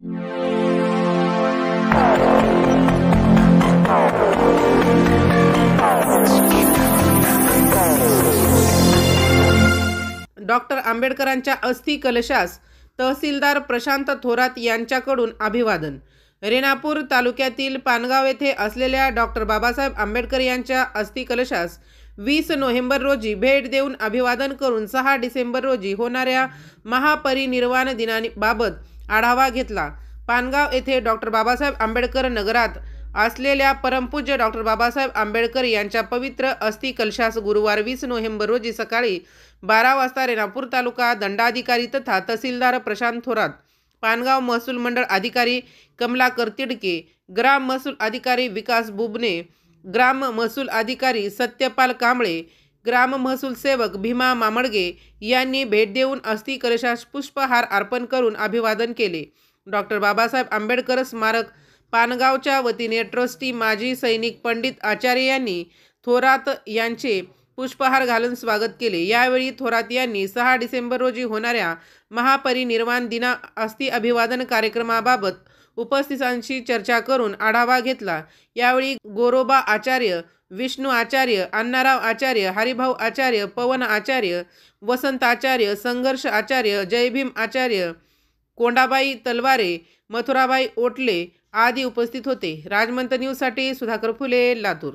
Doctor आंबेडकरांच्या अस्थि कलशास तहसीलदार प्रशांत थोरात यांच्याकडून अभिवादन। रेणापूर तालुक्यातील पानगाव येथे असलेल्या डॉक्टर बाबासाहेब आंबेडकर यांच्या अस्थि कलशास 20 नोव्हेंबर रोजी भेट देऊन अभिवादन करून 6 डिसेंबर रोजी होणाऱ्या महापरिनिर्वाण दिनाबाबत आढावा घेतला। पानगाव येथे डॉक्टर बाबासाहेब आंबेडकर नगरात असलेल्या परमपूज्य डॉक्टर बाबासाहेब आंबेडकर यांच्या पवित्र अस्थि कलशास गुरुवार 20 नोव्हेंबर रोजी सकाळी 12 वाजता रेणापूर तालुका दंडाधिकारी तथा तहसीलदार प्रशांत थोरात, पानगाव महसूल मंडळ अधिकारी कमलाकर तिडके, ग्राम महसूल अधिकारी विकास बुबने, ग्राम महसूल अधिकारी सत्यपाल कांबळे, ग्राम महसूल सेवक भीमा मामडगे यांनी भेट देऊन अस्थि कलशास पुष्पहार अर्पण करून अभिवादन केले। डॉक्टर बाबासाहेब आंबेडकर स्मारक पानगावच्या वतीने ट्रस्टी माजी सैनिक पंडित आचार्य यांनी थोरात यांचे पुष्पहार घालून स्वागत केले। यावेळी थोरात यांनी 6 डिसेंबर रोजी होणाऱ्या महापरिनिर्वाण दिना अस्थि अभिवादन कार्यक्रमाबाबत उपस्थितांशी चर्चा करून आढावा घेतला। यावेळी गोरोबा आचार्य, विष्णू आचार्य, अण्णाराव आचार्य, हरिभाऊ आचार्य, पवन आचार्य, वसंत आचार्य, संघर्ष आचार्य, जयभीम आचार्य, कोंडाबाई तलवारे, मथुराबाई ओटले आदी उपस्थित होते। राजमंत न्यूजसाठी सुधाकर फुले, लातूर।